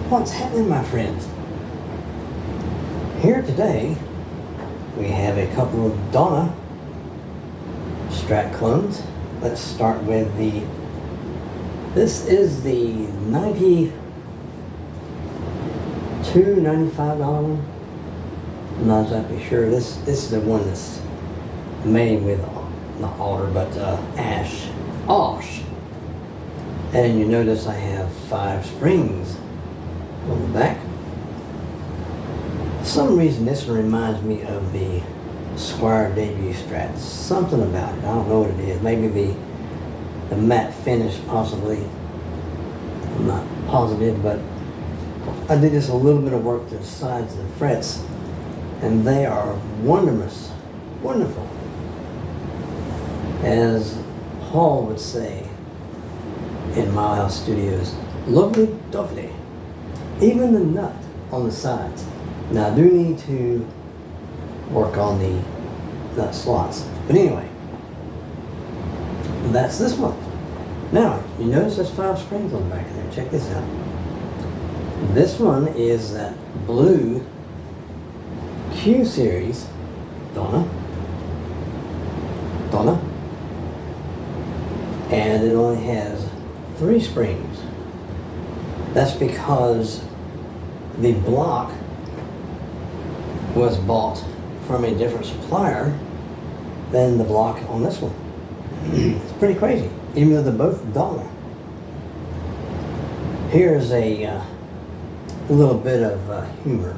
What's happening, my friends? Here today we have a couple of Donna Strat clones. Let's start with this is the $92, $95 one. I'm not exactly sure. This is the one that's made with not alder but ash. And you notice I have 5 springs on the back. For some reason this one reminds me of the Squire debut Strat. Something about it. I don't know what it is. Maybe the matte finish, possibly. I'm not positive, but I did just a little bit of work to the sides of the frets, and they are wonderful. As Paul would say in Mile House Studios, lovely dovely. Even the nut on the sides. Now I do need to work on the nut slots. But anyway, that's this one. Now, you notice there's 5 springs on the back of there. Check this out. This one is that blue Q series Donna. And it only has 3 springs. That's because the block was bought from a different supplier than the block on this one. It's pretty crazy, even though they're both $1. Here's a little bit of humor.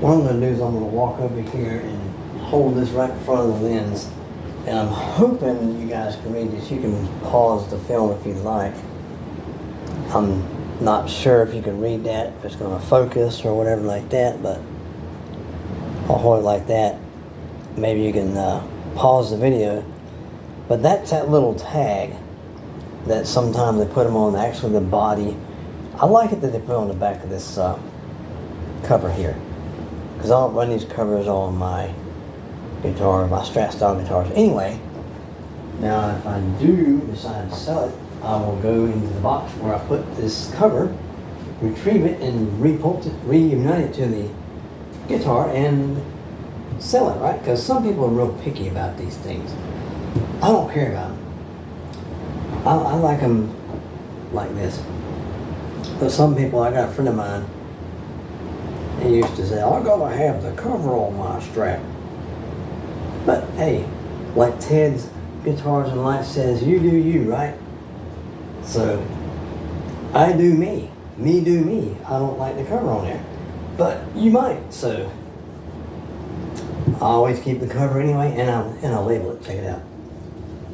What I'm going to do is I'm going to walk over here and hold this right in front of the lens, and I'm hoping you guys can read this. You can pause the film if you'd like. I'm not sure if you can read that, if it's going to focus or whatever like that, but I'll hold it like that. Maybe you can pause the video. But that's that little tag that sometimes they put them on actually the body. I like it that they put on the back of this cover here, because I don't run these covers on my guitar, my Strat style guitars. Anyway, now if I do decide to sell it, I will go into the box where I put this cover, retrieve it, and reunite it to the guitar and sell it, right? Because some people are real picky about these things. I don't care about them. I like them like this. But some people, I got a friend of mine, he used to say, I gotta have the cover on my Strat. But hey, like Ted's Guitars and Life says, you do you, right? So, I do me. Me do me. I don't like the cover on there. But you might, so I always keep the cover anyway, and I label it. Check it out.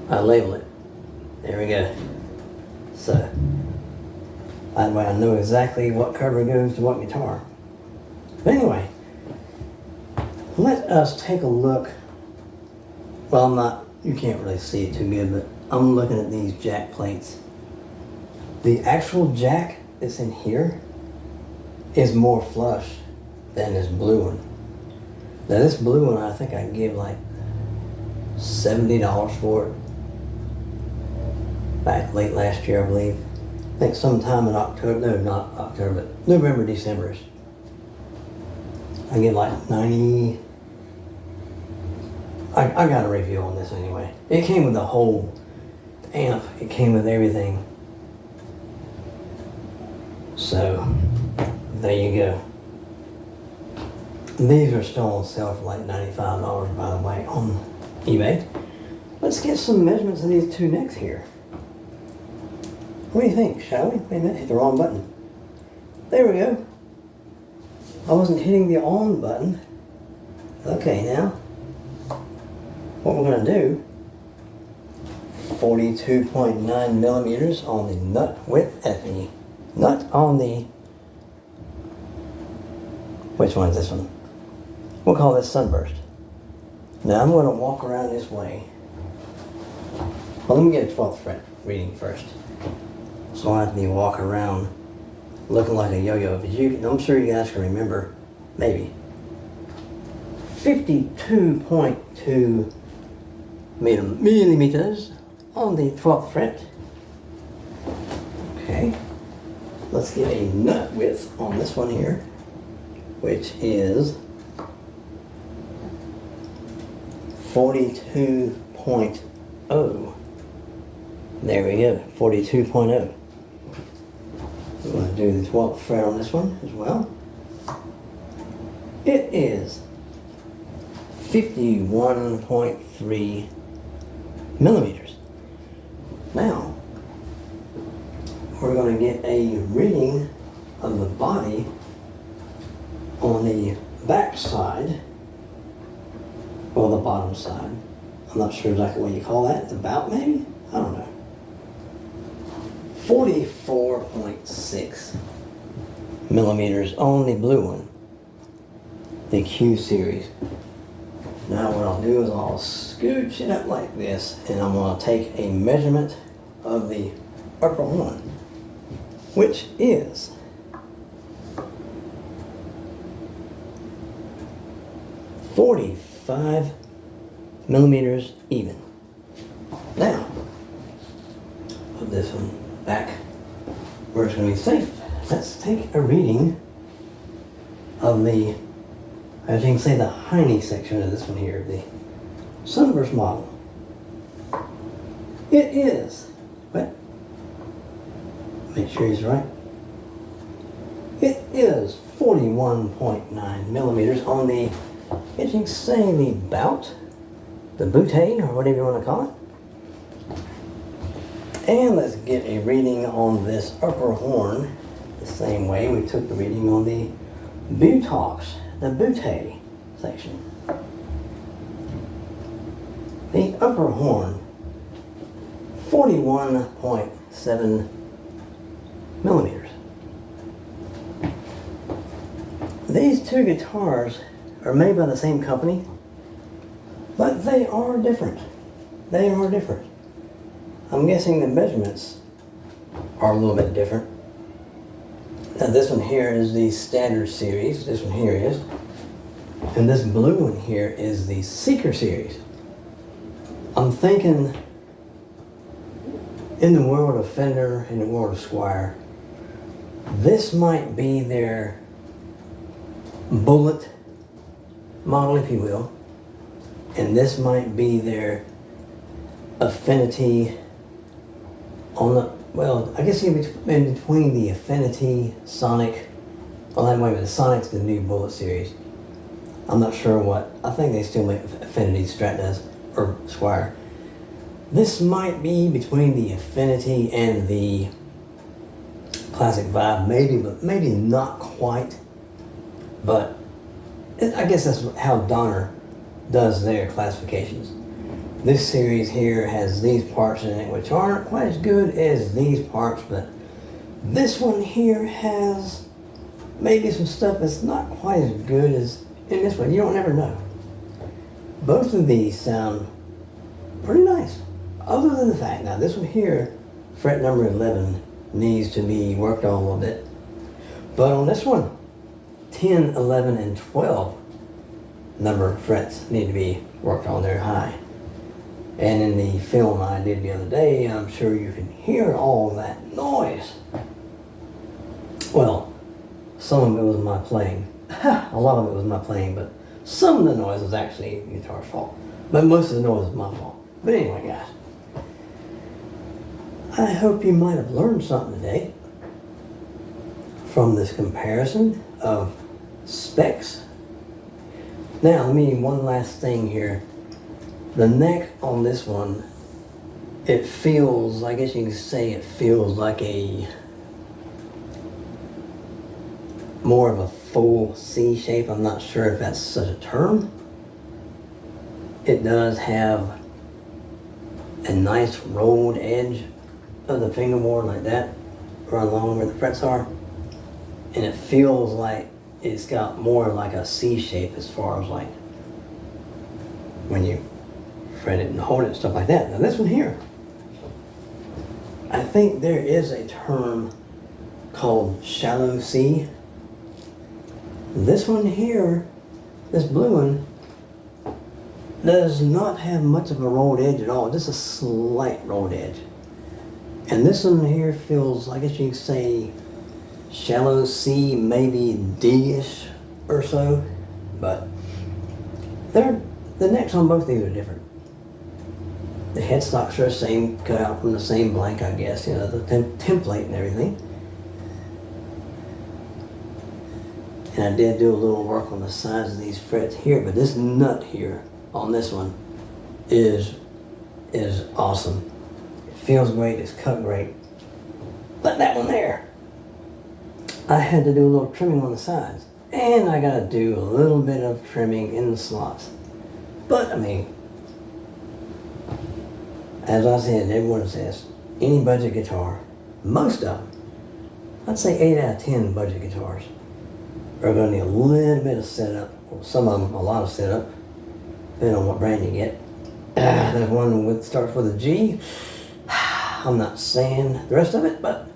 I label it. There we go. So that way I know exactly what cover goes to what guitar. But anyway, let us take a look. Well, you can't really see it too good, but I'm looking at these jack plates. The actual jack that's in here is more flush than this blue one. Now this blue one, I think I can give like $70 for it. Back late last year, I believe. I think sometime in October, no, not October, but November, December-ish. I get like 90. I got a review on this anyway. It came with the whole amp. It came with everything. So, there you go. These are still on sale for like $95, by the way, on eBay. Let's get some measurements of these 2 necks here. What do you think, shall we? Wait a minute, hit the wrong button. There we go. I wasn't hitting the on button. Okay, now, what we're going to do, 42.9 millimeters on the nut width at the nut on the, which one is this one? We'll call this Sunburst. Now I'm going to walk around this way. Well, let me get a 12th fret reading first. So I have to be walking around looking like a yo-yo. But I'm sure you guys can remember, maybe. 52.2 millimeters on the 12th fret. Okay. let's get a nut width on this one here, which is 42.0. There we go, 42.0. We're going to do the 12th fret on this one as well. It is 51.3 millimeters. Now, we're going to get a reading of the body on the back side, or the bottom side. I'm not sure exactly what you call that, the bout maybe? I don't know. 44.6 millimeters on the blue one, the Q series. Now what I'll do is I'll scooch it up like this, and I'm going to take a measurement of the upper one, which is 45 millimeters even. Now, put this one back where it's going to be safe. Let's take a reading of the, as you can see, the hiney section of this one here, the Sunburst model. It is, what? Make sure he's right. It is 41.9 millimeters on the, as you can say, the bout, the bootay, or whatever you want to call it. And let's get a reading on this upper horn the same way we took the reading on the butox, the bootay section. The upper horn, 41.7 millimeters. These two guitars are made by the same company, but they are different. They are different. I'm guessing the measurements are a little bit different. Now this one here is the standard series, this one here is, and this blue one here is the Seeker series. I'm thinking in the world of Fender, in the world of Squier, this might be their bullet model, if you will, and this might be their affinity on the, well, I guess in between the Affinity, Sonic, well, that might be the Sonic's the new Bullet series. I'm not sure what, I think they still make Affinity, Strat does, or Squier. This might be between the Affinity and the Classic Vibe, maybe, but maybe not quite. But I guess that's how Donner does their classifications. This series here has these parts in it which aren't quite as good as these parts, but this one here has maybe some stuff that's not quite as good as in this one. You don't never know. Both of these sound pretty nice, other than the fact, now this one here, fret number 11, needs to be worked on a little bit. But on this one, 10, 11, and 12 number frets need to be worked on. They're high. And in the film I did the other day, I'm sure you can hear all that noise. Well, some of it was my playing. A lot of it was my playing, but some of the noise was actually the guitar's fault. But most of the noise is my fault. But anyway, guys, I hope you might have learned something today from this comparison of specs. Now, let me, one last thing here. The neck on this one, it feels, I guess you can say it feels like a more of a full C shape. I'm not sure if that's such a term. It does have a nice rolled edge of the fingerboard like that, run along where the frets are. And it feels like it's got more like a C shape as far as like when you fret it and hold it and stuff like that. Now this one here, I think there is a term called shallow C. This one here, this blue one, does not have much of a rolled edge at all, just a slight rolled edge. And this one here feels, I guess you could say, shallow C, maybe D-ish or so, but the necks on both these are different. The headstocks are the same, cut out from the same blank, I guess, you know, the template and everything. And I did do a little work on the sides of these frets here, but this nut here on this one is awesome. It feels great, it's cut great. But that one there, I had to do a little trimming on the sides. And I gotta do a little bit of trimming in the slots. But I mean, as I said, everyone says, any budget guitar, most of them, I'd say 8 out of 10 budget guitars are gonna need a little bit of setup. Well, some of them, a lot of setup, depending on what brand you get. There's one starts with a G. I'm not saying the rest of it, but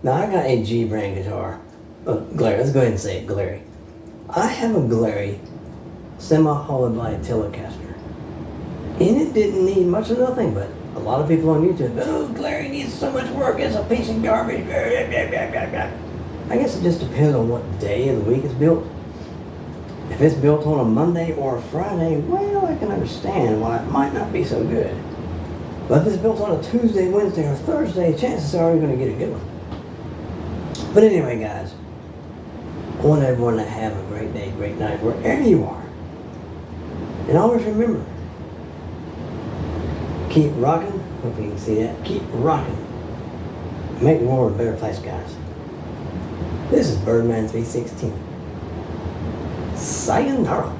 now I got a G brand guitar. Glary, let's go ahead and say it, Glary. I have a Glary semi-hollow body Telecaster. And it didn't need much of nothing, but a lot of people on YouTube, oh, Glary needs so much work, it's a piece of garbage. I guess it just depends on what day of the week it's built. If it's built on a Monday or a Friday, well, I can understand why it might not be so good. But if it's built on a Tuesday, Wednesday, or Thursday, chances are you're going to get a good one. But anyway, guys, I want everyone to have a great day, great night, wherever you are. And always remember, keep rocking. Hope you can see that. Keep rocking. Make the world a better place, guys. This is Birdman 316. Sayonara.